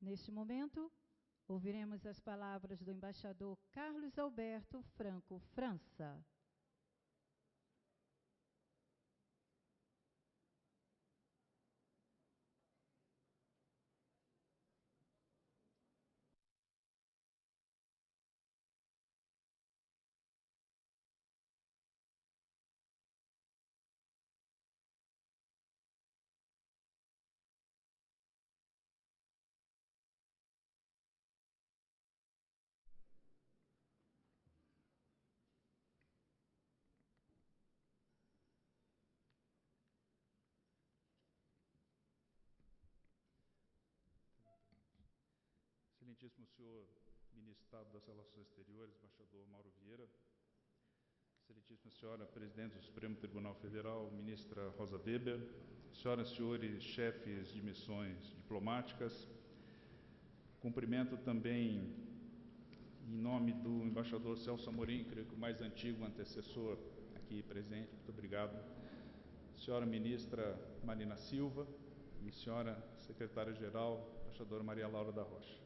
Neste momento, ouviremos as palavras do embaixador Carlos Alberto Franco França. Excelentíssimo senhor Ministro de Estado das Relações Exteriores, embaixador Mauro Vieira, excelentíssima senhora Presidente do Supremo Tribunal Federal, ministra Rosa Weber, senhoras e senhores chefes de missões diplomáticas, cumprimento também em nome do embaixador Celso Amorim, creio que o mais antigo antecessor aqui presente, muito obrigado, senhora ministra Marina Silva e senhora secretária-geral, embaixadora Maria Laura da Rocha.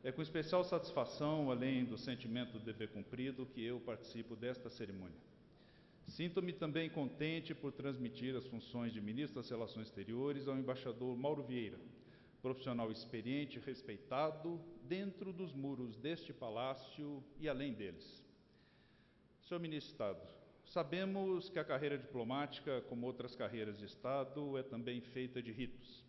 É com especial satisfação, além do sentimento do dever cumprido, que eu participo desta cerimônia. Sinto-me também contente por transmitir as funções de Ministro das Relações Exteriores ao embaixador Mauro Vieira, profissional experiente e respeitado dentro dos muros deste palácio e além deles. Senhor Ministro de Estado, sabemos que a carreira diplomática, como outras carreiras de Estado, é também feita de ritos.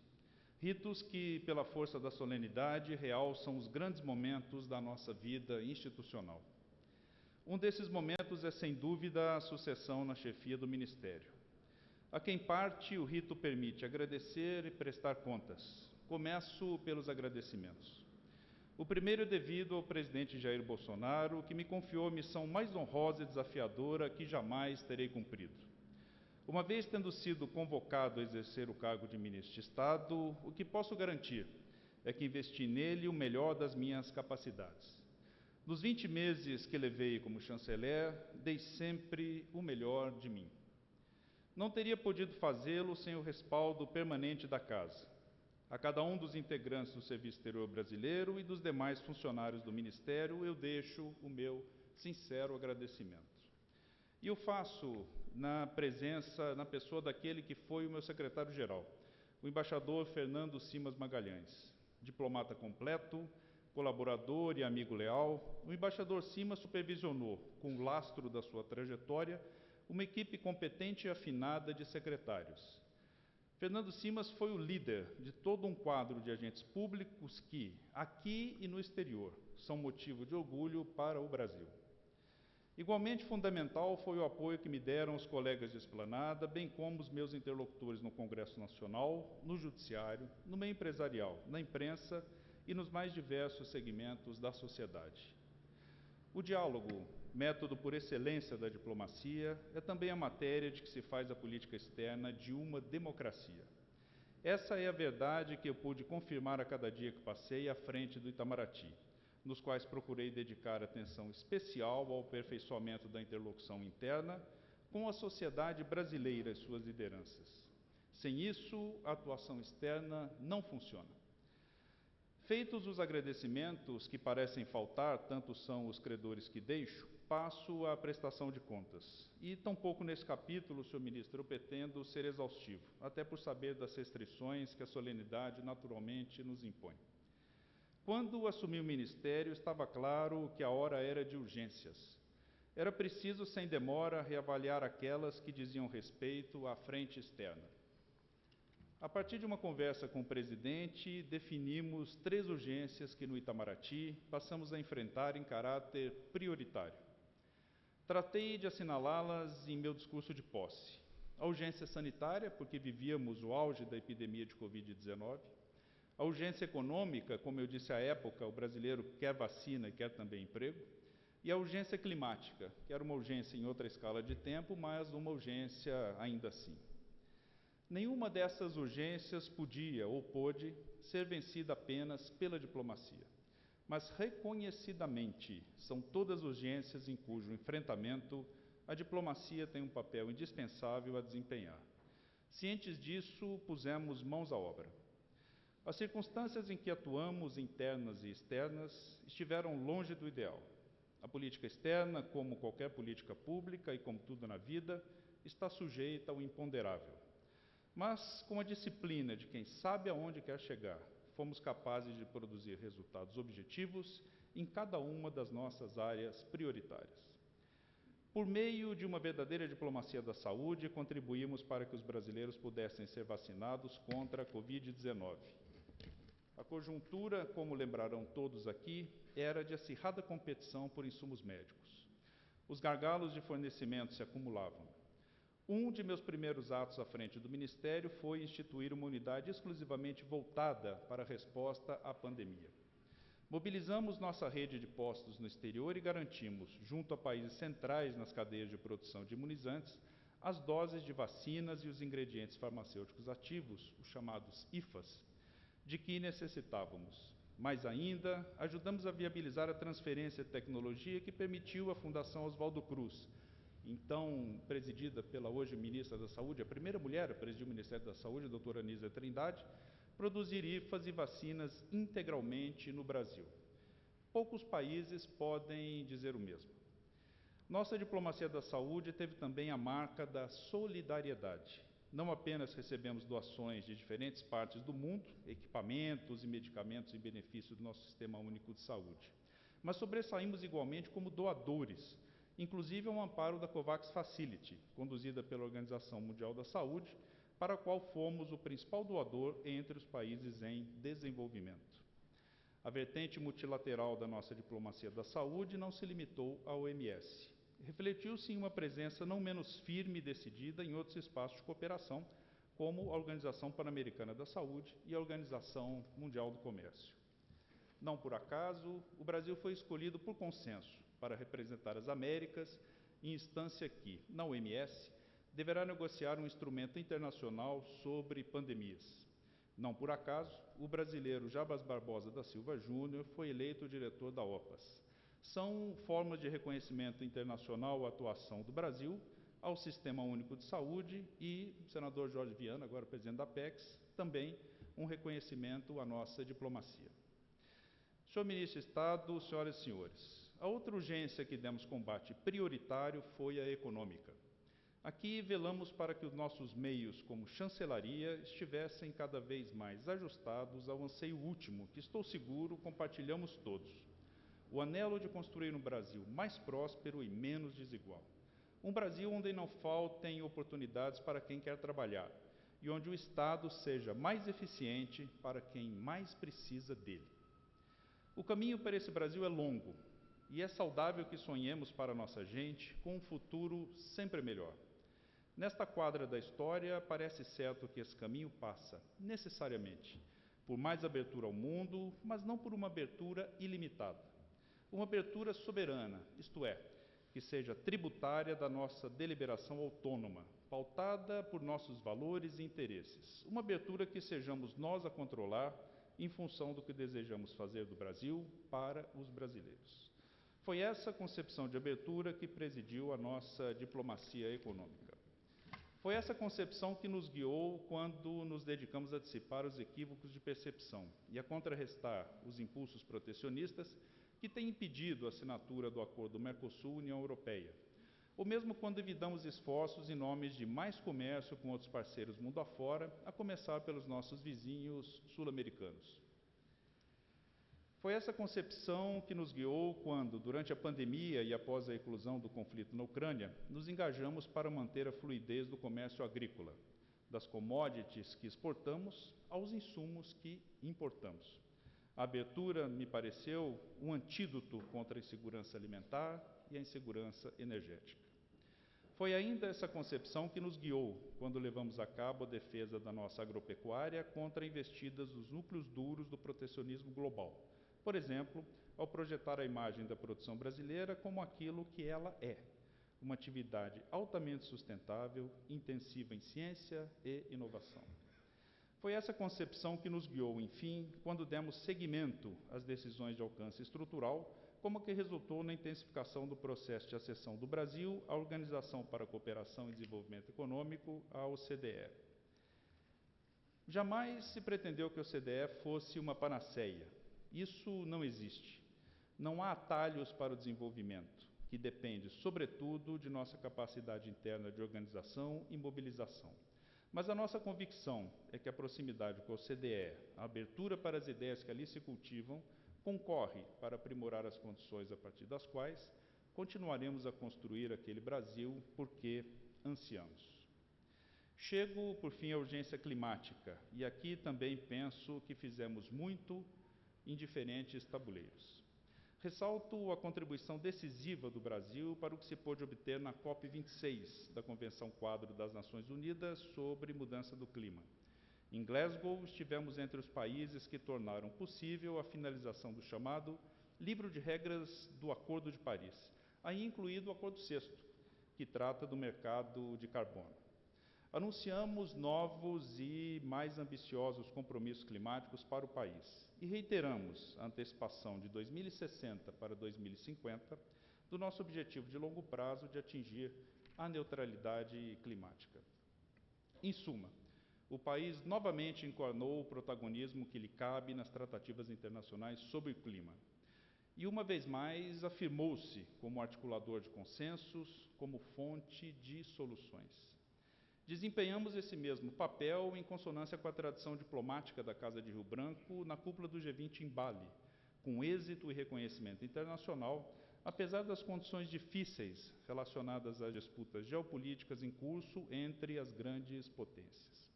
Ritos que, pela força da solenidade, realçam os grandes momentos da nossa vida institucional. Um desses momentos é, sem dúvida, a sucessão na chefia do Ministério. A quem parte, o rito permite agradecer e prestar contas. Começo pelos agradecimentos. O primeiro é devido ao presidente Jair Bolsonaro, que me confiou a missão mais honrosa e desafiadora que jamais terei cumprido. Uma vez tendo sido convocado a exercer o cargo de ministro de Estado, o que posso garantir é que investi nele o melhor das minhas capacidades. Nos 20 meses que levei como chanceler, dei sempre o melhor de mim. Não teria podido fazê-lo sem o respaldo permanente da Casa. A cada um dos integrantes do Serviço Exterior Brasileiro e dos demais funcionários do Ministério, eu deixo o meu sincero agradecimento. E eu faço na pessoa daquele que foi o meu secretário-geral, o embaixador Fernando Simas Magalhães, diplomata completo, colaborador e amigo leal. O embaixador Simas supervisionou, com o lastro da sua trajetória, uma equipe competente e afinada de secretários. Fernando Simas foi o líder de todo um quadro de agentes públicos que, aqui e no exterior, são motivo de orgulho para o Brasil. Igualmente fundamental foi o apoio que me deram os colegas de esplanada, bem como os meus interlocutores no Congresso Nacional, no Judiciário, no meio empresarial, na imprensa e nos mais diversos segmentos da sociedade. O diálogo, método por excelência da diplomacia, é também a matéria de que se faz a política externa de uma democracia. Essa é a verdade que eu pude confirmar a cada dia que passei à frente do Itamaraty, nos quais procurei dedicar atenção especial ao aperfeiçoamento da interlocução interna com a sociedade brasileira e suas lideranças. Sem isso, a atuação externa não funciona. Feitos os agradecimentos que parecem faltar, tanto são os credores que deixo, passo à prestação de contas. E tampouco nesse capítulo, senhor ministro, eu pretendo ser exaustivo, até por saber das restrições que a solenidade naturalmente nos impõe. Quando assumi o ministério, estava claro que a hora era de urgências. Era preciso, sem demora, reavaliar aquelas que diziam respeito à frente externa. A partir de uma conversa com o presidente, definimos 3 urgências que no Itamaraty passamos a enfrentar em caráter prioritário. Tratei de assinalá-las em meu discurso de posse. A urgência sanitária, porque vivíamos o auge da epidemia de Covid-19. A urgência econômica, como eu disse à época, o brasileiro quer vacina e quer também emprego. E a urgência climática, que era uma urgência em outra escala de tempo, mas uma urgência ainda assim. Nenhuma dessas urgências podia ou pôde ser vencida apenas pela diplomacia, mas reconhecidamente são todas urgências em cujo enfrentamento a diplomacia tem um papel indispensável a desempenhar. Cientes disso, pusemos mãos à obra. As circunstâncias em que atuamos, internas e externas, estiveram longe do ideal. A política externa, como qualquer política pública e como tudo na vida, está sujeita ao imponderável. Mas, com a disciplina de quem sabe aonde quer chegar, fomos capazes de produzir resultados objetivos em cada uma das nossas áreas prioritárias. Por meio de uma verdadeira diplomacia da saúde, contribuímos para que os brasileiros pudessem ser vacinados contra a Covid-19. A conjuntura, como lembrarão todos aqui, era de acirrada competição por insumos médicos. Os gargalos de fornecimento se acumulavam. Um de meus primeiros atos à frente do Ministério foi instituir uma unidade exclusivamente voltada para a resposta à pandemia. Mobilizamos nossa rede de postos no exterior e garantimos, junto a países centrais nas cadeias de produção de imunizantes, as doses de vacinas e os ingredientes farmacêuticos ativos, os chamados IFAs, de que necessitávamos. Mais ainda, ajudamos a viabilizar a transferência de tecnologia que permitiu à Fundação Oswaldo Cruz, então presidida pela hoje ministra da Saúde, a primeira mulher a presidir o Ministério da Saúde, a doutora Anísia Trindade, produzir IFAs e vacinas integralmente no Brasil. Poucos países podem dizer o mesmo. Nossa diplomacia da saúde teve também a marca da solidariedade. Não apenas recebemos doações de diferentes partes do mundo, equipamentos e medicamentos em benefício do nosso Sistema Único de Saúde, mas sobressaímos igualmente como doadores, inclusive ao amparo da COVAX Facility, conduzida pela Organização Mundial da Saúde, para a qual fomos o principal doador entre os países em desenvolvimento. A vertente multilateral da nossa diplomacia da saúde não se limitou à OMS. Refletiu-se em uma presença não menos firme e decidida em outros espaços de cooperação, como a Organização Pan-Americana da Saúde e a Organização Mundial do Comércio. Não por acaso, o Brasil foi escolhido por consenso para representar as Américas, em instância que, na OMS, deverá negociar um instrumento internacional sobre pandemias. Não por acaso, o brasileiro Jabas Barbosa da Silva Júnior foi eleito diretor da OPAS. São formas de reconhecimento internacional à atuação do Brasil, ao Sistema Único de Saúde e, o senador Jorge Viana, agora presidente da Apex, também um reconhecimento à nossa diplomacia. Senhor Ministro de Estado, senhoras e senhores, a outra urgência que demos combate prioritário foi a econômica. Aqui velamos para que os nossos meios, como chancelaria, estivessem cada vez mais ajustados ao anseio último, que estou seguro compartilhamos todos. O anelo de construir um Brasil mais próspero e menos desigual. Um Brasil onde não faltem oportunidades para quem quer trabalhar e onde o Estado seja mais eficiente para quem mais precisa dele. O caminho para esse Brasil é longo e é saudável que sonhemos para a nossa gente com um futuro sempre melhor. Nesta quadra da história, parece certo que esse caminho passa, necessariamente, por mais abertura ao mundo, mas não por uma abertura ilimitada. Uma abertura soberana, isto é, que seja tributária da nossa deliberação autônoma, pautada por nossos valores e interesses. Uma abertura que sejamos nós a controlar em função do que desejamos fazer do Brasil para os brasileiros. Foi essa concepção de abertura que presidiu a nossa diplomacia econômica. Foi essa concepção que nos guiou quando nos dedicamos a dissipar os equívocos de percepção e a contrarrestar os impulsos protecionistas que têm impedido a assinatura do Acordo Mercosul-União Europeia, ou mesmo quando evitamos esforços em nome de mais comércio com outros parceiros mundo afora, a começar pelos nossos vizinhos sul-americanos. Foi essa concepção que nos guiou quando, durante a pandemia e após a eclosão do conflito na Ucrânia, nos engajamos para manter a fluidez do comércio agrícola, das commodities que exportamos aos insumos que importamos. A abertura me pareceu um antídoto contra a insegurança alimentar e a insegurança energética. Foi ainda essa concepção que nos guiou quando levamos a cabo a defesa da nossa agropecuária contra investidas dos núcleos duros do protecionismo global. Por exemplo, ao projetar a imagem da produção brasileira como aquilo que ela é, uma atividade altamente sustentável, intensiva em ciência e inovação. Foi essa concepção que nos guiou, enfim, quando demos seguimento às decisões de alcance estrutural, como que resultou na intensificação do processo de acessão do Brasil à Organização para a Cooperação e Desenvolvimento Econômico, a OCDE. Jamais se pretendeu que a OCDE fosse uma panaceia. Isso não existe. Não há atalhos para o desenvolvimento, que depende, sobretudo, de nossa capacidade interna de organização e mobilização. Mas a nossa convicção é que a proximidade com a OCDE, a abertura para as ideias que ali se cultivam, concorre para aprimorar as condições a partir das quais continuaremos a construir aquele Brasil porque ansiamos. Chego, por fim, à urgência climática, e aqui também penso que fizemos muito em diferentes tabuleiros. Ressalto a contribuição decisiva do Brasil para o que se pôde obter na COP26 da Convenção Quadro das Nações Unidas sobre Mudança do Clima. Em Glasgow, estivemos entre os países que tornaram possível a finalização do chamado Livro de Regras do Acordo de Paris, aí incluído o Acordo Sexto, que trata do mercado de carbono. Anunciamos novos e mais ambiciosos compromissos climáticos para o país e reiteramos a antecipação de 2060 para 2050 do nosso objetivo de longo prazo de atingir a neutralidade climática. Em suma, o país novamente encarnou o protagonismo que lhe cabe nas tratativas internacionais sobre o clima. E, uma vez mais, afirmou-se como articulador de consensos, como fonte de soluções. Desempenhamos esse mesmo papel em consonância com a tradição diplomática da Casa de Rio Branco na cúpula do G20 em Bali, com êxito e reconhecimento internacional, apesar das condições difíceis relacionadas às disputas geopolíticas em curso entre as grandes potências.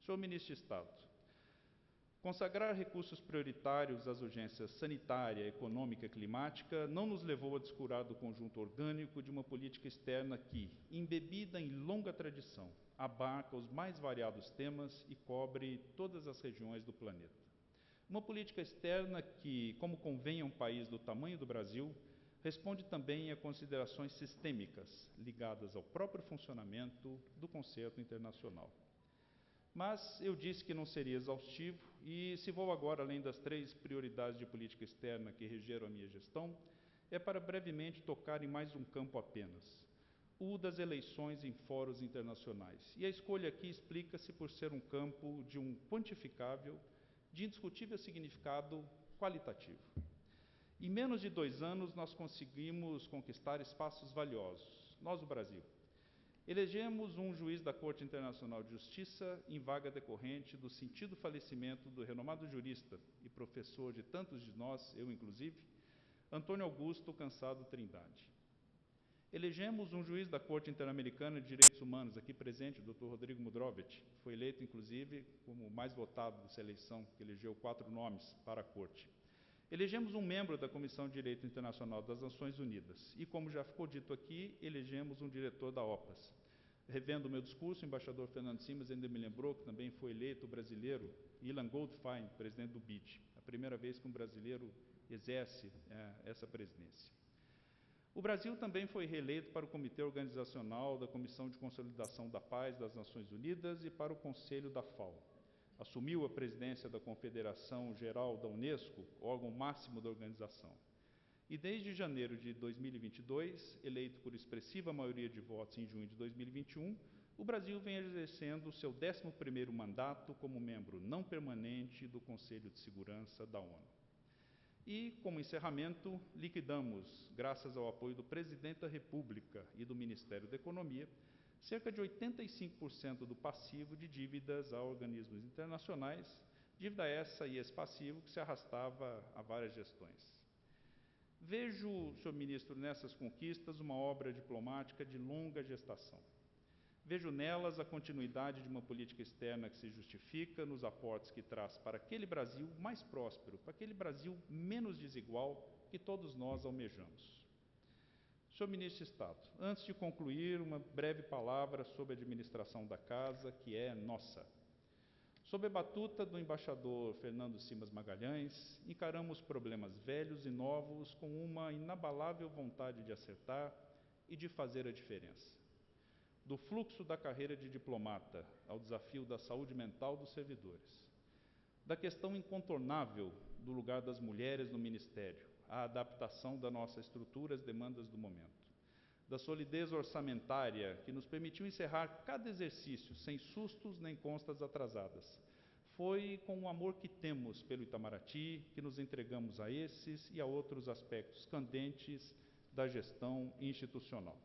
Senhor Ministro de Estado, consagrar recursos prioritários às urgências sanitária, econômica e climática não nos levou a descurar do conjunto orgânico de uma política externa que, embebida em longa tradição, abarca os mais variados temas e cobre todas as regiões do planeta. Uma política externa que, como convém a um país do tamanho do Brasil, responde também a considerações sistêmicas ligadas ao próprio funcionamento do concerto internacional. Mas eu disse que não seria exaustivo e, se vou agora além das 3 prioridades de política externa que regeram a minha gestão, é para brevemente tocar em mais um campo apenas, o das eleições em fóruns internacionais. E a escolha aqui explica-se por ser um campo de um quantificável, de indiscutível significado qualitativo. Em menos de 2 anos, nós conseguimos conquistar espaços valiosos, nós, o Brasil. Elegemos um juiz da Corte Internacional de Justiça em vaga decorrente do sentido falecimento do renomado jurista e professor de tantos de nós, eu inclusive, Antônio Augusto Cansado Trindade. Elegemos um juiz da Corte Interamericana de Direitos Humanos, aqui presente, o Dr. Rodrigo Mudrovec, que foi eleito, inclusive, como o mais votado dessa eleição, que elegeu 4 nomes para a Corte. Elegemos um membro da Comissão de Direito Internacional das Nações Unidas e, como já ficou dito aqui, elegemos um diretor da OPAS. Revendo o meu discurso, o embaixador Fernando Simas ainda me lembrou que também foi eleito o brasileiro Ilan Goldfein, presidente do BID, a primeira vez que um brasileiro exerce essa presidência. O Brasil também foi reeleito para o Comitê Organizacional da Comissão de Consolidação da Paz das Nações Unidas e para o Conselho da FAO. Assumiu a presidência da Confederação Geral da Unesco, órgão máximo da organização. E desde janeiro de 2022, eleito por expressiva maioria de votos em junho de 2021, o Brasil vem exercendo o seu 11º mandato como membro não permanente do Conselho de Segurança da ONU. E, como encerramento, liquidamos, graças ao apoio do Presidente da República e do Ministério da Economia, cerca de 85% do passivo de dívidas a organismos internacionais, dívida essa e esse passivo que se arrastava a várias gestões. Vejo, senhor ministro, nessas conquistas uma obra diplomática de longa gestação. Vejo nelas a continuidade de uma política externa que se justifica nos aportes que traz para aquele Brasil mais próspero, para aquele Brasil menos desigual que todos nós almejamos. Senhor Ministro de Estado, antes de concluir, uma breve palavra sobre a administração da Casa, que é nossa. Sob a batuta do embaixador Fernando Simas Magalhães, encaramos problemas velhos e novos com uma inabalável vontade de acertar e de fazer a diferença. Do fluxo da carreira de diplomata ao desafio da saúde mental dos servidores, da questão incontornável do lugar das mulheres no Ministério, à adaptação da nossa estrutura às demandas do momento, da solidez orçamentária que nos permitiu encerrar cada exercício sem sustos nem constas atrasadas. Foi com o amor que temos pelo Itamaraty que nos entregamos a esses e a outros aspectos candentes da gestão institucional.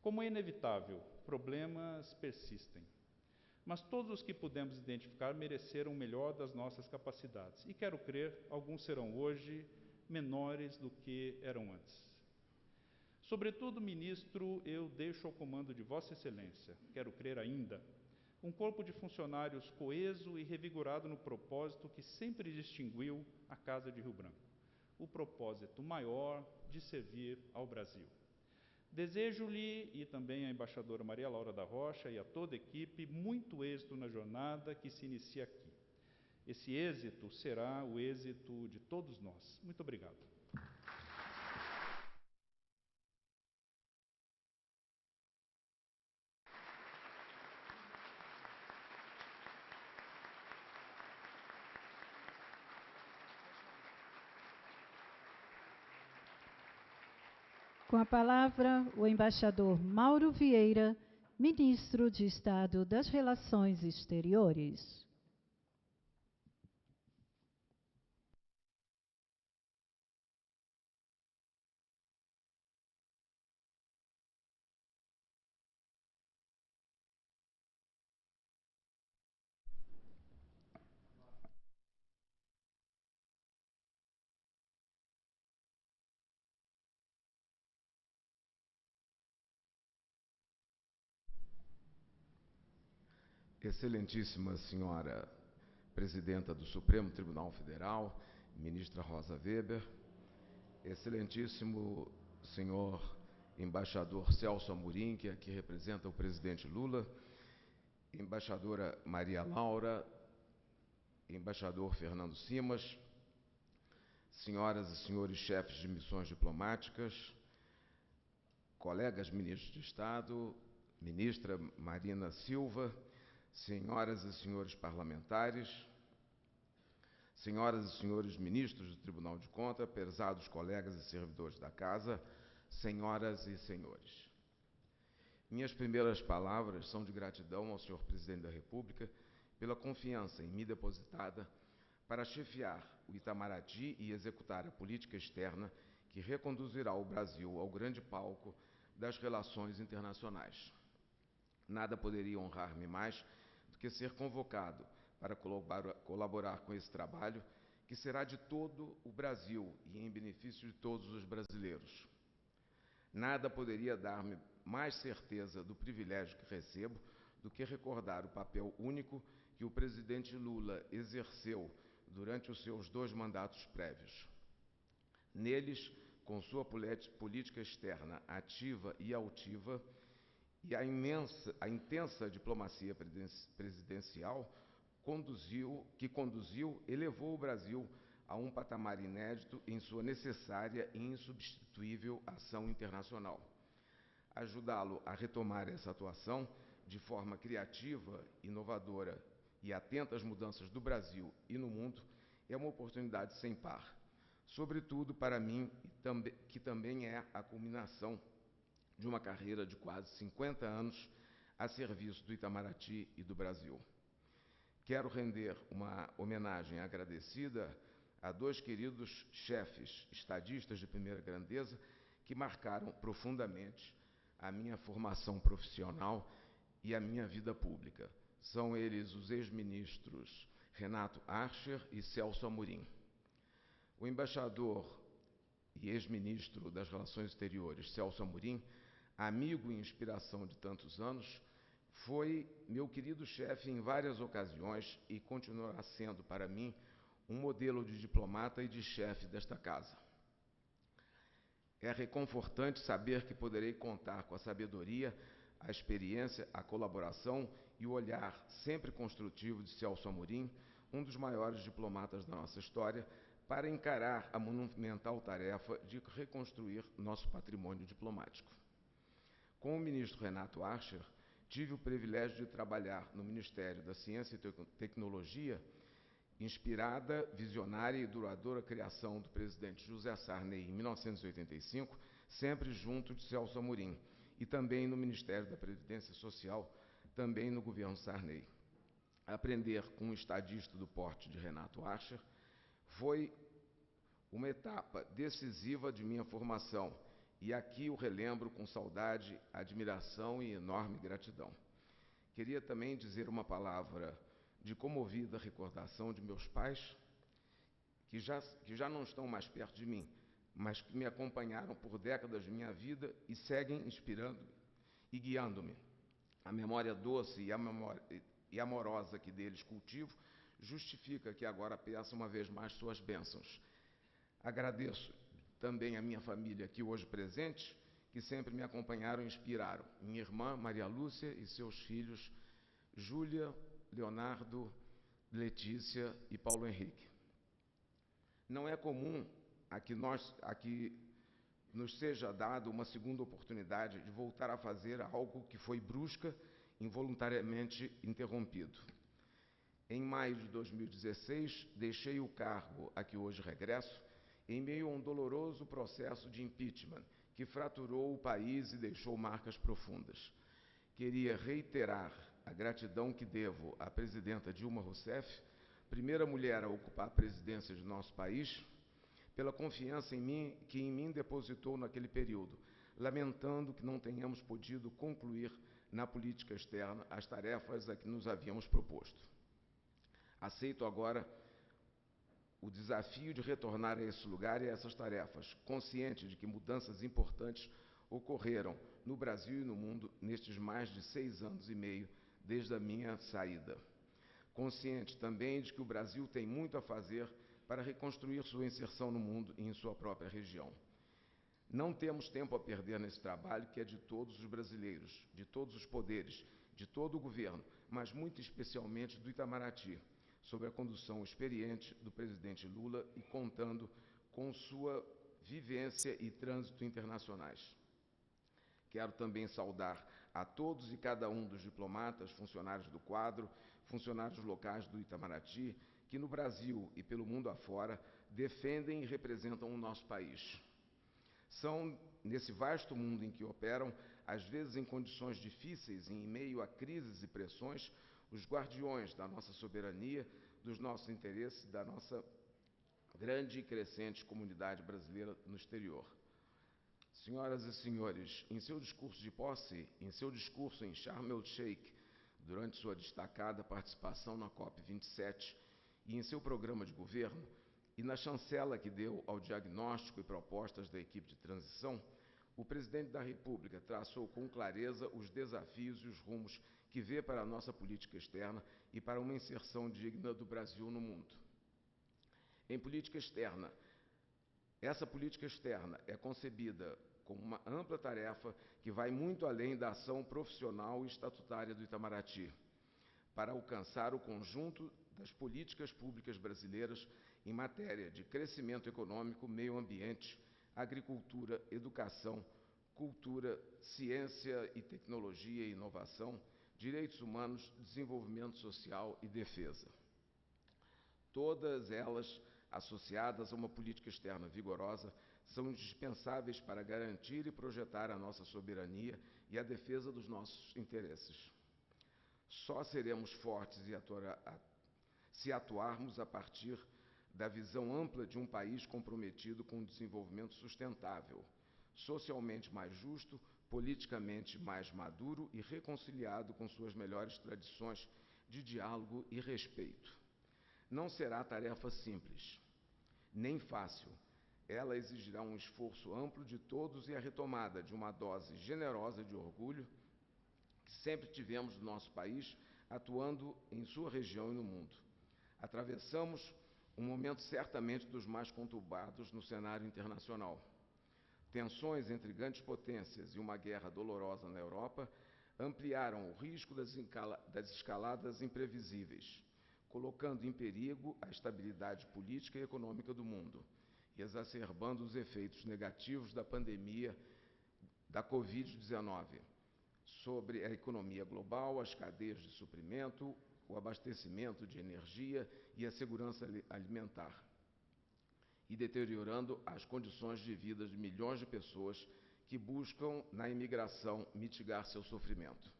Como é inevitável, problemas persistem, mas todos os que pudemos identificar mereceram o melhor das nossas capacidades, e quero crer, alguns serão hoje menores do que eram antes. Sobretudo, ministro, eu deixo ao comando de Vossa Excelência, quero crer ainda, um corpo de funcionários coeso e revigorado no propósito que sempre distinguiu a Casa de Rio Branco, o propósito maior de servir ao Brasil. Desejo-lhe, e também à embaixadora Maria Laura da Rocha e a toda a equipe, muito êxito na jornada que se inicia aqui. Esse êxito será o êxito de todos nós. Muito obrigado. Com a palavra, o embaixador Mauro Vieira, ministro de Estado das Relações Exteriores. Excelentíssima senhora presidenta do Supremo Tribunal Federal, ministra Rosa Weber, excelentíssimo senhor embaixador Celso Amorim, que aqui representa o presidente Lula, embaixadora Maria Laura, embaixador Fernando Simas, senhoras e senhores chefes de missões diplomáticas, colegas ministros de Estado, ministra Marina Silva, senhoras e senhores parlamentares, senhoras e senhores ministros do Tribunal de Contas, prezados colegas e servidores da Casa, senhoras e senhores. Minhas primeiras palavras são de gratidão ao senhor Presidente da República pela confiança em mim depositada para chefiar o Itamaraty e executar a política externa que reconduzirá o Brasil ao grande palco das relações internacionais. Nada poderia honrar-me mais do que ser convocado para colaborar com esse trabalho, que será de todo o Brasil e em benefício de todos os brasileiros. Nada poderia dar-me mais certeza do privilégio que recebo do que recordar o papel único que o presidente Lula exerceu durante os seus 2 mandatos prévios. Neles, com sua política externa ativa e altiva, e a intensa diplomacia presidencial elevou o Brasil a um patamar inédito em sua necessária e insubstituível ação internacional. Ajudá-lo a retomar essa atuação de forma criativa, inovadora e atenta às mudanças do Brasil e no mundo é uma oportunidade sem par, sobretudo para mim, que também é a culminação de uma carreira de quase 50 anos a serviço do Itamaraty e do Brasil. Quero render uma homenagem agradecida a 2 queridos chefes estadistas de primeira grandeza que marcaram profundamente a minha formação profissional e a minha vida pública. São eles os ex-ministros Renato Archer e Celso Amorim. O embaixador e ex-ministro das Relações Exteriores, Celso Amorim, amigo e inspiração de tantos anos, foi meu querido chefe em várias ocasiões e continuará sendo, para mim, um modelo de diplomata e de chefe desta casa. É reconfortante saber que poderei contar com a sabedoria, a experiência, a colaboração e o olhar sempre construtivo de Celso Amorim, um dos maiores diplomatas da nossa história, para encarar a monumental tarefa de reconstruir nosso patrimônio diplomático. Com o ministro Renato Archer, tive o privilégio de trabalhar no Ministério da Ciência e Tecnologia, inspirada, visionária e duradoura criação do presidente José Sarney em 1985, sempre junto de Celso Amorim, e também no Ministério da Previdência Social, também no governo Sarney. Aprender com um estadista do porte de Renato Archer foi uma etapa decisiva de minha formação, e aqui o relembro com saudade, admiração e enorme gratidão. Queria também dizer uma palavra de comovida recordação de meus pais, que já não estão mais perto de mim, mas que me acompanharam por décadas de minha vida e seguem inspirando-me e guiando-me. A memória doce e amorosa que deles cultivo justifica que agora peça uma vez mais suas bênçãos. Agradeço também a minha família aqui hoje presente, que sempre me acompanharam e inspiraram. Minha irmã, Maria Lúcia, e seus filhos, Júlia, Leonardo, Letícia e Paulo Henrique. Não é comum a que nos seja dada uma segunda oportunidade de voltar a fazer algo que foi brusca, involuntariamente interrompido. Em maio de 2016, deixei o cargo a que hoje regresso, em meio a um doloroso processo de impeachment que fraturou o país e deixou marcas profundas. Queria reiterar a gratidão que devo à presidenta Dilma Rousseff, primeira mulher a ocupar a presidência de nosso país, pela confiança que em mim depositou naquele período, lamentando que não tenhamos podido concluir na política externa as tarefas a que nos havíamos proposto. Aceito agora o desafio de retornar a esse lugar e a essas tarefas, consciente de que mudanças importantes ocorreram no Brasil e no mundo nestes mais de 6 anos e meio desde a minha saída. Consciente também de que o Brasil tem muito a fazer para reconstruir sua inserção no mundo e em sua própria região. Não temos tempo a perder nesse trabalho que é de todos os brasileiros, de todos os poderes, de todo o governo, mas muito especialmente do Itamaraty, sob a condução experiente do presidente Lula e contando com sua vivência e trânsito internacionais. Quero também saudar a todos e cada um dos diplomatas, funcionários do quadro, funcionários locais do Itamaraty, que no Brasil e pelo mundo afora defendem e representam o nosso país. São, nesse vasto mundo em que operam, às vezes em condições difíceis, em meio a crises e pressões, os guardiões da nossa soberania, dos nossos interesses, da nossa grande e crescente comunidade brasileira no exterior. Senhoras e senhores, em seu discurso de posse, em seu discurso em Sharm el-Sheikh, durante sua destacada participação na COP27 e em seu programa de governo, e na chancela que deu ao diagnóstico e propostas da equipe de transição, o presidente da República traçou com clareza os desafios e os rumos que vê para a nossa política externa e para uma inserção digna do Brasil no mundo. Em política externa, essa política externa é concebida como uma ampla tarefa que vai muito além da ação profissional e estatutária do Itamaraty, para alcançar o conjunto das políticas públicas brasileiras em matéria de crescimento econômico, meio ambiente, agricultura, educação, cultura, ciência e tecnologia e inovação, direitos humanos, desenvolvimento social e defesa. Todas elas, associadas a uma política externa vigorosa, são indispensáveis para garantir e projetar a nossa soberania e a defesa dos nossos interesses. Só seremos fortes se atuarmos a partir da visão ampla de um país comprometido com o desenvolvimento sustentável, socialmente mais justo, politicamente mais maduro e reconciliado com suas melhores tradições de diálogo e respeito. Não será tarefa simples, nem fácil. Ela exigirá um esforço amplo de todos e a retomada de uma dose generosa de orgulho que sempre tivemos no nosso país, atuando em sua região e no mundo. Atravessamos um momento certamente dos mais conturbados no cenário internacional. Tensões entre grandes potências e uma guerra dolorosa na Europa ampliaram o risco das escaladas imprevisíveis, colocando em perigo a estabilidade política e econômica do mundo e exacerbando os efeitos negativos da pandemia da Covid-19 sobre a economia global, as cadeias de suprimento, o abastecimento de energia e a segurança alimentar. e deteriorando as condições de vida de milhões de pessoas que buscam, na imigração, mitigar seu sofrimento.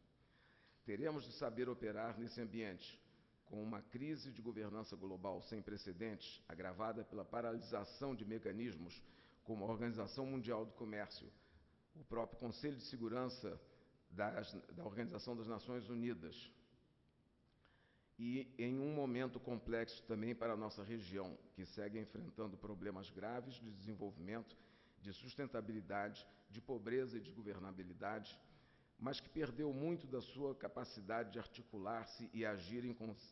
Teremos de saber operar nesse ambiente, com uma crise de governança global sem precedentes, agravada pela paralisação de mecanismos como a Organização Mundial do Comércio, o próprio Conselho de Segurança da Organização das Nações Unidas, e em um momento complexo também para a nossa região, que segue enfrentando problemas graves de desenvolvimento, de sustentabilidade, de pobreza e de governabilidade, mas que perdeu muito da sua capacidade de articular-se e agir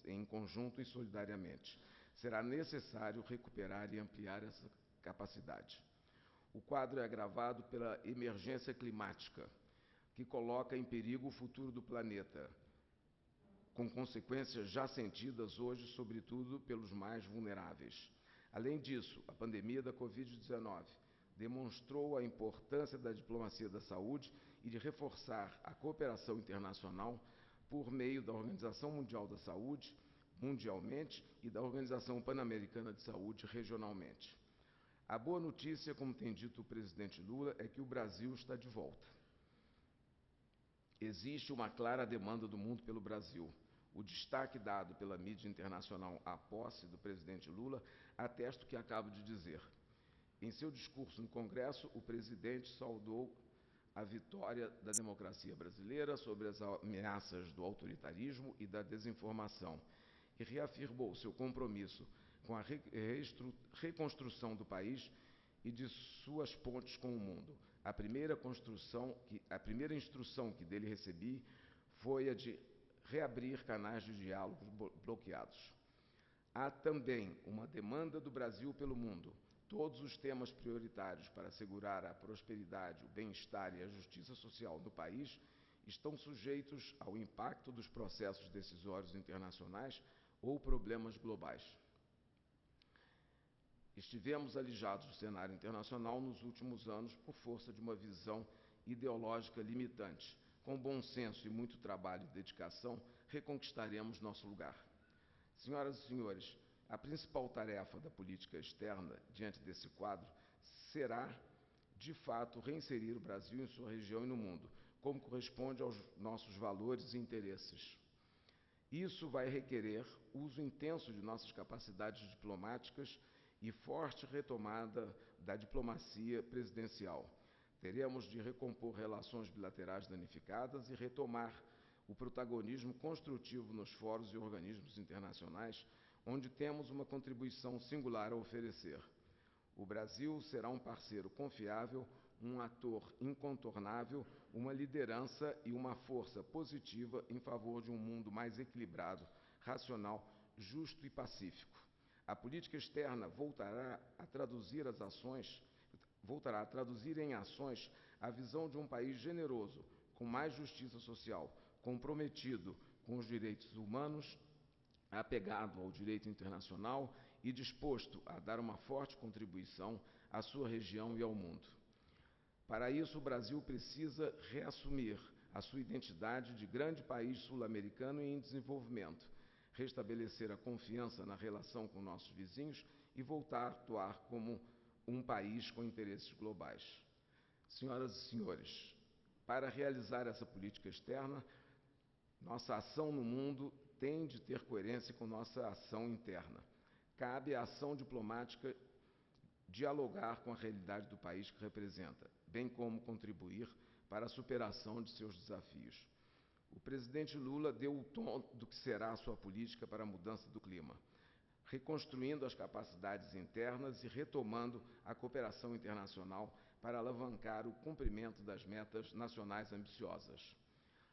em conjunto e solidariamente. Será necessário recuperar e ampliar essa capacidade. O quadro é agravado pela emergência climática, que coloca em perigo o futuro do planeta, com consequências já sentidas hoje, sobretudo pelos mais vulneráveis. Além disso, a pandemia da Covid-19 demonstrou a importância da diplomacia da saúde e de reforçar a cooperação internacional por meio da Organização Mundial da Saúde, mundialmente, e da Organização Pan-Americana de Saúde, regionalmente. A boa notícia, como tem dito o presidente Lula, é que o Brasil está de volta. Existe uma clara demanda do mundo pelo Brasil. O destaque dado pela mídia internacional à posse do presidente Lula atesta o que acabo de dizer. Em seu discurso no Congresso, o presidente saudou a vitória da democracia brasileira sobre as ameaças do autoritarismo e da desinformação e reafirmou seu compromisso com a reconstrução do país e de suas pontes com o mundo. A primeira instrução que dele recebi foi a de reabrir canais de diálogo bloqueados. Há também uma demanda do Brasil pelo mundo. Todos os temas prioritários para assegurar a prosperidade, o bem-estar e a justiça social no país estão sujeitos ao impacto dos processos decisórios internacionais ou problemas globais. Estivemos alijados do cenário internacional nos últimos anos por força de uma visão ideológica limitante. Com bom senso e muito trabalho e dedicação, reconquistaremos nosso lugar. Senhoras e senhores, a principal tarefa da política externa, diante desse quadro, será, de fato, reinserir o Brasil em sua região e no mundo, como corresponde aos nossos valores e interesses. Isso vai requerer uso intenso de nossas capacidades diplomáticas e forte retomada da diplomacia presidencial. Teremos de recompor relações bilaterais danificadas e retomar o protagonismo construtivo nos fóruns e organismos internacionais, onde temos uma contribuição singular a oferecer. O Brasil será um parceiro confiável, um ator incontornável, uma liderança e uma força positiva em favor de um mundo mais equilibrado, racional, justo e pacífico. A política externa voltará a traduzir em ações a visão de um país generoso, com mais justiça social, comprometido com os direitos humanos, apegado ao direito internacional e disposto a dar uma forte contribuição à sua região e ao mundo. Para isso, o Brasil precisa reassumir a sua identidade de grande país sul-americano em desenvolvimento, restabelecer a confiança na relação com nossos vizinhos e voltar a atuar como um país com interesses globais. Senhoras e senhores, para realizar essa política externa, nossa ação no mundo tem de ter coerência com nossa ação interna. Cabe à ação diplomática dialogar com a realidade do país que representa, bem como contribuir para a superação de seus desafios. O presidente Lula deu o tom do que será a sua política para a mudança do clima, reconstruindo as capacidades internas e retomando a cooperação internacional para alavancar o cumprimento das metas nacionais ambiciosas.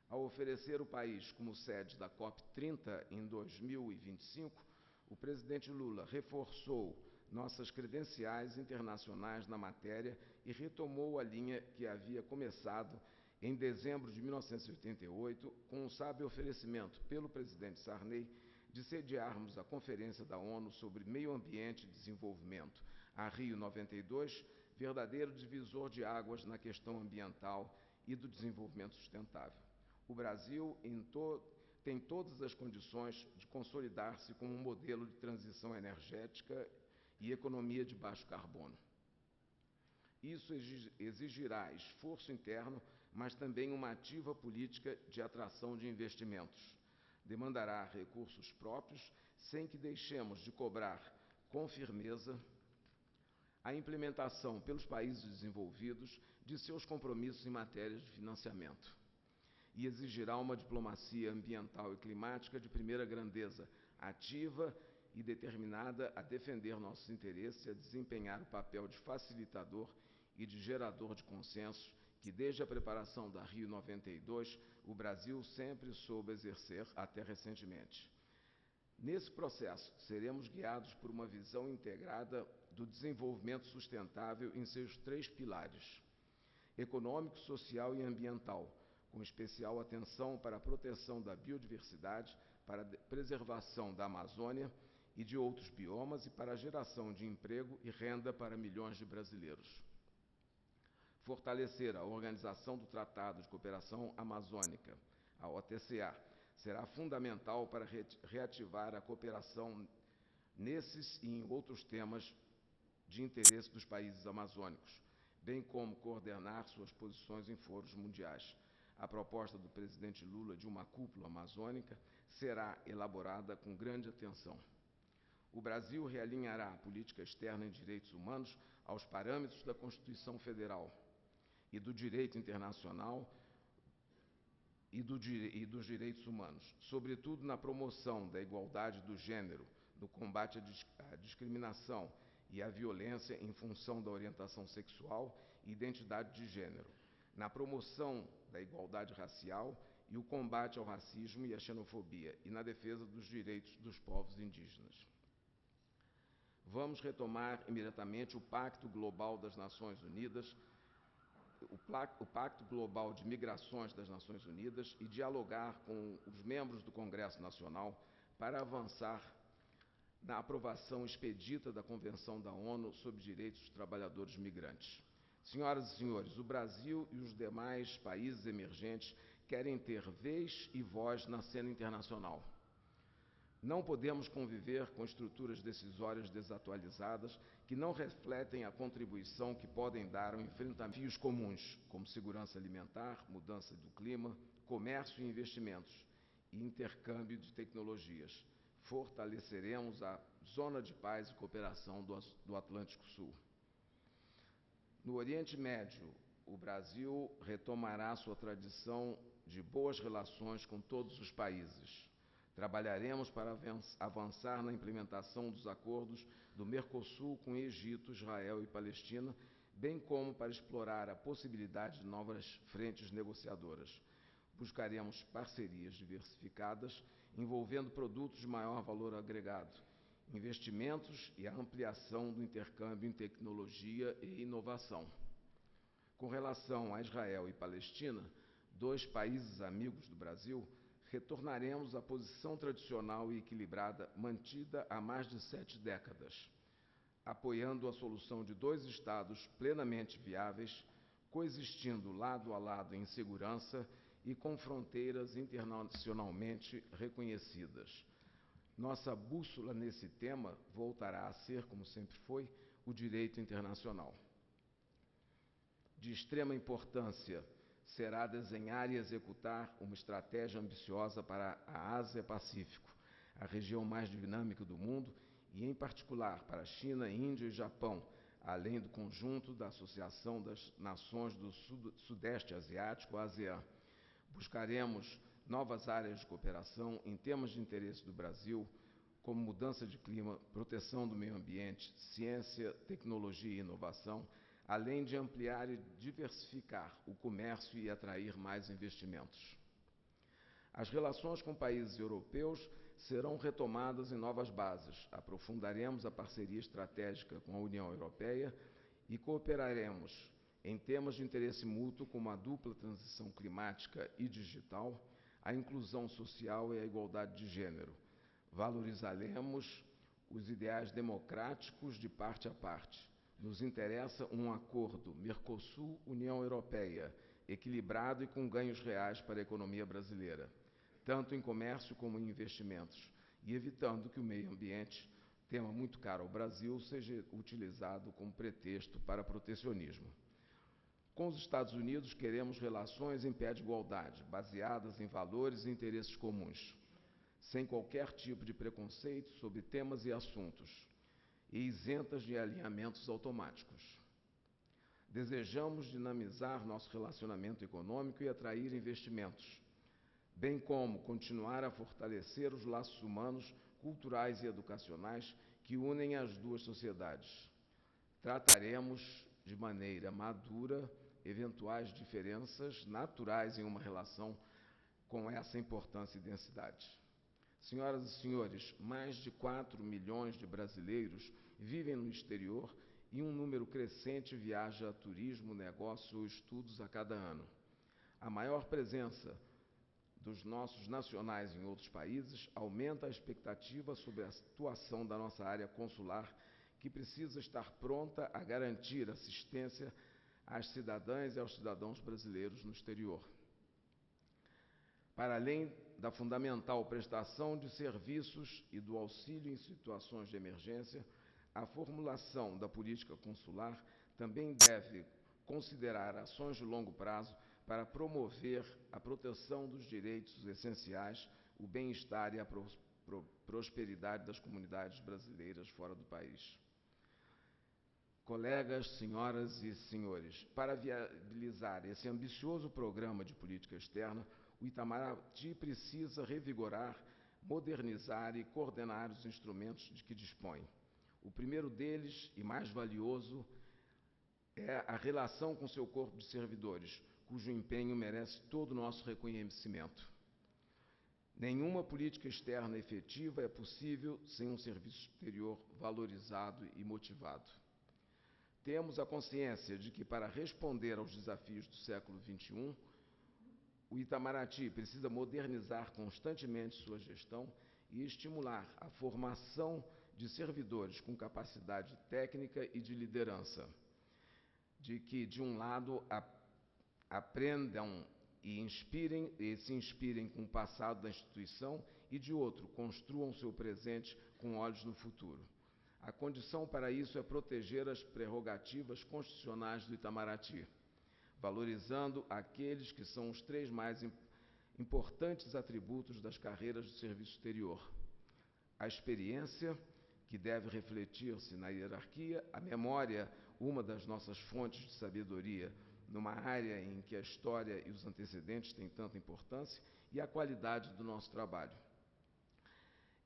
Ao oferecer o país como sede da COP30 em 2025, o presidente Lula reforçou nossas credenciais internacionais na matéria e retomou a linha que havia começado em dezembro de 1988, com o sábio oferecimento pelo presidente Sarney de sediarmos a Conferência da ONU sobre Meio Ambiente e Desenvolvimento, a Rio 92, verdadeiro divisor de águas na questão ambiental e do desenvolvimento sustentável. O Brasil tem todas as condições de consolidar-se como um modelo de transição energética e economia de baixo carbono. Isso exigirá esforço interno, mas também uma ativa política de atração de investimentos. Demandará recursos próprios, sem que deixemos de cobrar com firmeza a implementação pelos países desenvolvidos de seus compromissos em matéria de financiamento. E exigirá uma diplomacia ambiental e climática de primeira grandeza, ativa e determinada a defender nossos interesses e a desempenhar o papel de facilitador e de gerador de consensos que, desde a preparação da Rio 92, o Brasil sempre soube exercer até recentemente. Nesse processo, seremos guiados por uma visão integrada do desenvolvimento sustentável em seus 3 pilares: econômico, social e ambiental, com especial atenção para a proteção da biodiversidade, para a preservação da Amazônia e de outros biomas e para a geração de emprego e renda para milhões de brasileiros. Fortalecer a Organização do Tratado de Cooperação Amazônica, a OTCA, será fundamental para reativar a cooperação nesses e em outros temas de interesse dos países amazônicos, bem como coordenar suas posições em foros mundiais. A proposta do presidente Lula de uma cúpula amazônica será elaborada com grande atenção. O Brasil realinhará a política externa em direitos humanos aos parâmetros da Constituição Federal e do direito internacional e dos direitos humanos, sobretudo na promoção da igualdade do gênero, no combate à discriminação e à violência em função da orientação sexual e identidade de gênero, na promoção da igualdade racial e o combate ao racismo e à xenofobia, e na defesa dos direitos dos povos indígenas. Vamos retomar imediatamente o Pacto Global das Nações Unidas, o Pacto Global de Migrações das Nações Unidas e dialogar com os membros do Congresso Nacional para avançar na aprovação expedita da Convenção da ONU sobre Direitos dos Trabalhadores Migrantes. Senhoras e senhores, o Brasil e os demais países emergentes querem ter vez e voz na cena internacional. Não podemos conviver com estruturas decisórias desatualizadas que não refletem a contribuição que podem dar ao enfrentamento de desafios comuns, como segurança alimentar, mudança do clima, comércio e investimentos, e intercâmbio de tecnologias. Fortaleceremos a Zona de Paz e Cooperação do Atlântico Sul. No Oriente Médio, o Brasil retomará sua tradição de boas relações com todos os países. Trabalharemos para avançar na implementação dos acordos do Mercosul com Egito, Israel e Palestina, bem como para explorar a possibilidade de novas frentes negociadoras. Buscaremos parcerias diversificadas, envolvendo produtos de maior valor agregado, investimentos e a ampliação do intercâmbio em tecnologia e inovação. Com relação a Israel e Palestina, 2 países amigos do Brasil, retornaremos à posição tradicional e equilibrada mantida há mais de 7 décadas, apoiando a solução de 2 estados plenamente viáveis, coexistindo lado a lado em segurança e com fronteiras internacionalmente reconhecidas. Nossa bússola nesse tema voltará a ser, como sempre foi, o direito internacional. De extrema importância será desenhar e executar uma estratégia ambiciosa para a Ásia-Pacífico, a região mais dinâmica do mundo, e, em particular, para a China, Índia e Japão, além do conjunto da Associação das Nações do Sudeste Asiático, ASEAN. Buscaremos novas áreas de cooperação em temas de interesse do Brasil, como mudança de clima, proteção do meio ambiente, ciência, tecnologia e inovação, além de ampliar e diversificar o comércio e atrair mais investimentos. As relações com países europeus serão retomadas em novas bases. Aprofundaremos a parceria estratégica com a União Europeia e cooperaremos em temas de interesse mútuo como a dupla transição climática e digital, a inclusão social e a igualdade de gênero. Valorizaremos os ideais democráticos de parte a parte. Nos interessa um acordo Mercosul-União Europeia, equilibrado e com ganhos reais para a economia brasileira, tanto em comércio como em investimentos, e evitando que o meio ambiente tema muito caro ao Brasil, seja utilizado como pretexto para protecionismo. Com os Estados Unidos, queremos relações em pé de igualdade, baseadas em valores e interesses comuns, sem qualquer tipo de preconceito sobre temas e assuntos, e isentas de alinhamentos automáticos. Desejamos dinamizar nosso relacionamento econômico e atrair investimentos, bem como continuar a fortalecer os laços humanos, culturais e educacionais que unem as duas sociedades. Trataremos de maneira madura eventuais diferenças naturais em uma relação com essa importância e densidade. Senhoras e senhores, mais de 4 milhões de brasileiros vivem no exterior e um número crescente viaja a turismo, negócio ou estudos a cada ano. A maior presença dos nossos nacionais em outros países aumenta a expectativa sobre a situação da nossa área consular, que precisa estar pronta a garantir assistência às cidadãs e aos cidadãos brasileiros no exterior. Para além da fundamental prestação de serviços e do auxílio em situações de emergência, a formulação da política consular também deve considerar ações de longo prazo para promover a proteção dos direitos essenciais, o bem-estar e a prosperidade das comunidades brasileiras fora do país. Colegas, senhoras e senhores, para viabilizar esse ambicioso programa de política externa, o Itamaraty precisa revigorar, modernizar e coordenar os instrumentos de que dispõe. O primeiro deles, e mais valioso, é a relação com seu corpo de servidores, cujo empenho merece todo o nosso reconhecimento. Nenhuma política externa efetiva é possível sem um serviço exterior valorizado e motivado. Temos a consciência de que, para responder aos desafios do século XXI, o Itamaraty precisa modernizar constantemente sua gestão e estimular a formação de servidores com capacidade técnica e de liderança, de que, de um lado, aprendam e se inspirem com o passado da instituição e, de outro, construam seu presente com olhos no futuro. A condição para isso é proteger as prerrogativas constitucionais do Itamaraty, valorizando aqueles que são os 3 mais importantes atributos das carreiras do serviço exterior: a experiência, que deve refletir-se na hierarquia, a memória, uma das nossas fontes de sabedoria, numa área em que a história e os antecedentes têm tanta importância, e a qualidade do nosso trabalho.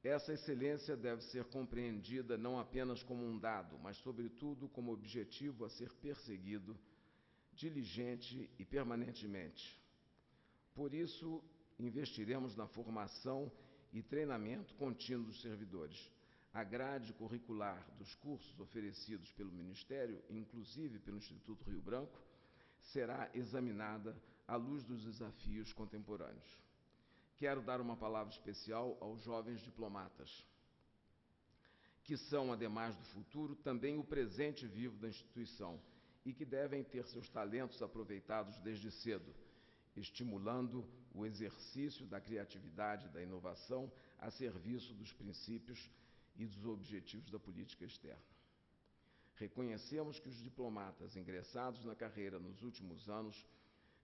Essa excelência deve ser compreendida não apenas como um dado, mas, sobretudo, como objetivo a ser perseguido diligente e permanentemente. Por isso, investiremos na formação e treinamento contínuo dos servidores. A grade curricular dos cursos oferecidos pelo Ministério, inclusive pelo Instituto Rio Branco, será examinada à luz dos desafios contemporâneos. Quero dar uma palavra especial aos jovens diplomatas, que são, ademais do futuro, também o presente vivo da instituição e que devem ter seus talentos aproveitados desde cedo, estimulando o exercício da criatividade e da inovação a serviço dos princípios e dos objetivos da política externa. Reconhecemos que os diplomatas ingressados na carreira nos últimos anos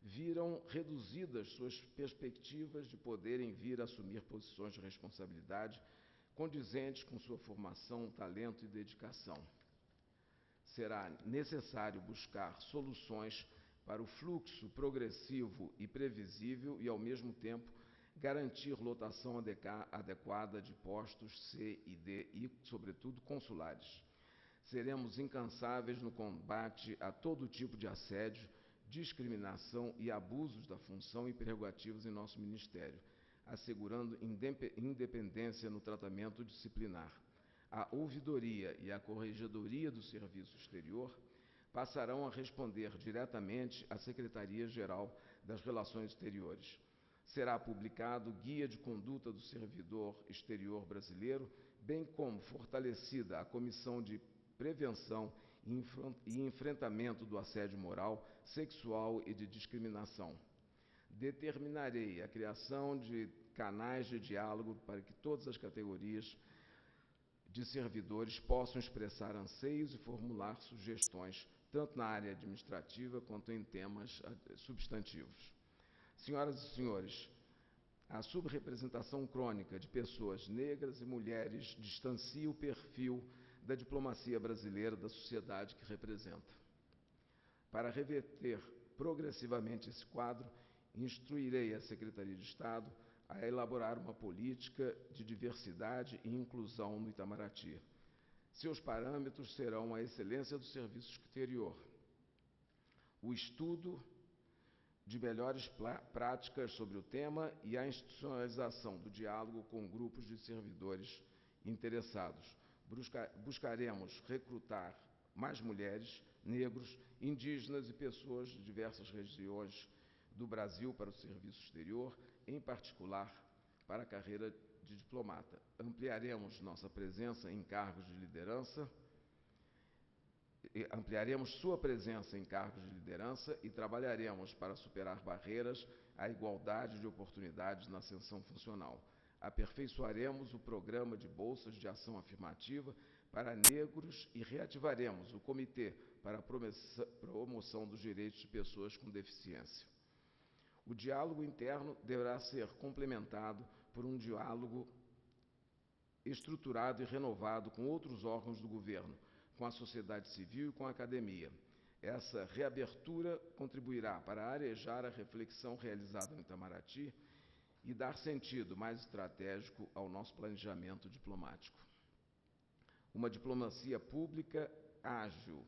viram reduzidas suas perspectivas de poderem vir a assumir posições de responsabilidade condizentes com sua formação, talento e dedicação. Será necessário buscar soluções para o fluxo progressivo e previsível e, ao mesmo tempo, garantir lotação adequada de postos C e D e, sobretudo, consulares. Seremos incansáveis no combate a todo tipo de assédio, discriminação e abusos da função e prerrogativas em nosso Ministério, assegurando independência no tratamento disciplinar. A ouvidoria e a corregedoria do Serviço Exterior passarão a responder diretamente à Secretaria-Geral das Relações Exteriores. Será publicado Guia de Conduta do Servidor Exterior Brasileiro, bem como fortalecida a Comissão de Prevenção e Enfrentamento do Assédio Moral, Sexual e de Discriminação. Determinarei a criação de canais de diálogo para que todas as categorias de servidores possam expressar anseios e formular sugestões, tanto na área administrativa quanto em temas substantivos. Senhoras e senhores, a subrepresentação crônica de pessoas negras e mulheres distancia o perfil da diplomacia brasileira da sociedade que representa. Para reverter progressivamente esse quadro, instruirei a Secretaria de Estado a elaborar uma política de diversidade e inclusão no Itamaraty. Seus parâmetros serão a excelência do serviço exterior, o estudo de melhores práticas sobre o tema e a institucionalização do diálogo com grupos de servidores interessados. Buscaremos recrutar mais mulheres, negros, indígenas e pessoas de diversas regiões do Brasil para o serviço exterior, em particular para a carreira de diplomata. Ampliaremos nossa presença em cargos de liderança, sua presença em cargos de liderança e trabalharemos para superar barreiras à igualdade de oportunidades na ascensão funcional. Aperfeiçoaremos o programa de bolsas de ação afirmativa para negros e reativaremos o Comitê para a Promoção dos Direitos de Pessoas com Deficiência. O diálogo interno deverá ser complementado por um diálogo estruturado e renovado com outros órgãos do governo, com a sociedade civil e com a academia. Essa reabertura contribuirá para arejar a reflexão realizada no Itamaraty e dar sentido mais estratégico ao nosso planejamento diplomático. Uma diplomacia pública ágil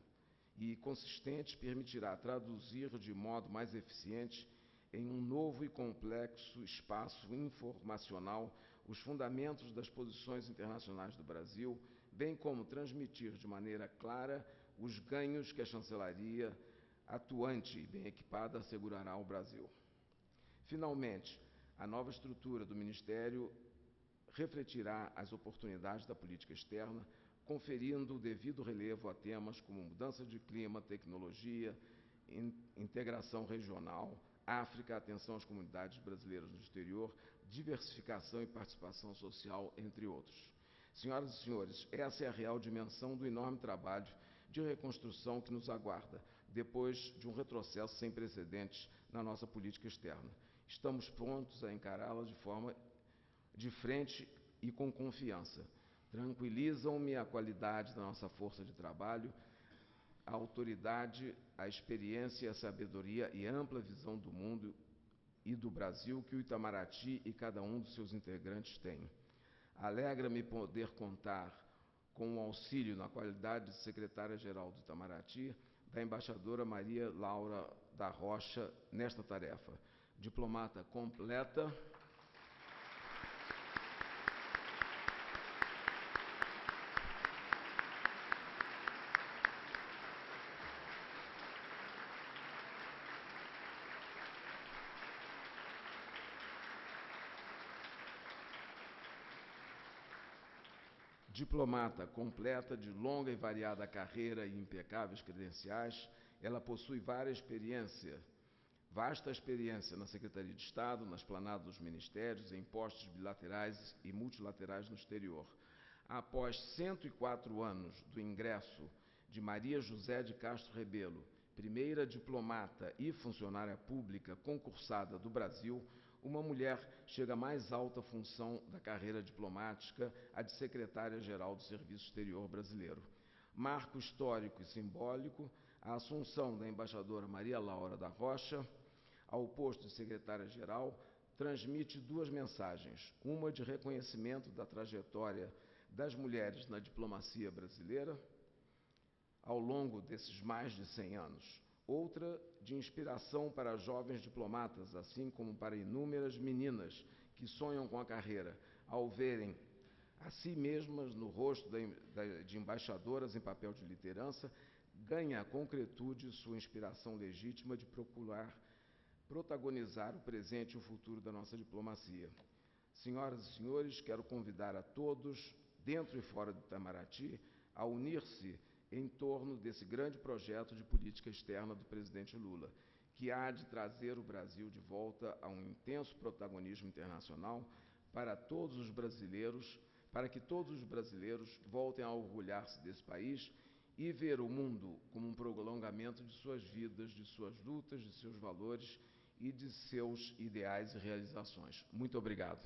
e consistente permitirá traduzir de modo mais eficiente em um novo e complexo espaço informacional os fundamentos das posições internacionais do Brasil, bem como transmitir de maneira clara os ganhos que a chancelaria atuante e bem equipada assegurará ao Brasil. Finalmente, a nova estrutura do Ministério refletirá as oportunidades da política externa, conferindo o devido relevo a temas como mudança de clima, tecnologia, integração regional, África, atenção às comunidades brasileiras no exterior, diversificação e participação social, entre outros. Senhoras e senhores, essa é a real dimensão do enorme trabalho de reconstrução que nos aguarda, depois de um retrocesso sem precedentes na nossa política externa. Estamos prontos a encará-la de frente e com confiança. Tranquilizam-me a qualidade da nossa força de trabalho, a autoridade, a experiência, a sabedoria e a ampla visão do mundo e do Brasil que o Itamaraty e cada um dos seus integrantes têm. Alegra-me poder contar com o auxílio na qualidade de secretária-geral do Itamaraty, da embaixadora Maria Laura da Rocha, nesta tarefa. Diplomata completa. Diplomata completa, de longa e variada carreira e impecáveis credenciais, ela possui vasta experiência na Secretaria de Estado, na esplanada dos ministérios, em postos bilaterais e multilaterais no exterior. Após 104 anos do ingresso de Maria José de Castro Rebelo, primeira diplomata e funcionária pública concursada do Brasil, uma mulher chega à mais alta função da carreira diplomática, a de secretária-geral do Serviço Exterior Brasileiro. Marco histórico e simbólico, a assunção da embaixadora Maria Laura da Rocha ao posto de secretária-geral transmite duas mensagens, uma de reconhecimento da trajetória das mulheres na diplomacia brasileira ao longo desses mais de 100 anos, outra de inspiração para jovens diplomatas, assim como para inúmeras meninas que sonham com a carreira, ao verem a si mesmas no rosto de embaixadoras em papel de liderança, ganha concretude sua inspiração legítima de procurar protagonizar o presente e o futuro da nossa diplomacia. Senhoras e senhores, quero convidar a todos, dentro e fora do Itamaraty, a unir-se em torno desse grande projeto de política externa do presidente Lula, que há de trazer o Brasil de volta a um intenso protagonismo internacional para todos os brasileiros, para que todos os brasileiros voltem a orgulhar-se desse país e ver o mundo como um prolongamento de suas vidas, de suas lutas, de seus valores e de seus ideais e realizações. Muito obrigado.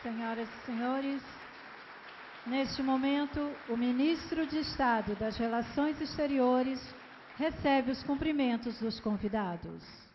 Senhoras e senhores, neste momento, o ministro de Estado das Relações Exteriores recebe os cumprimentos dos convidados.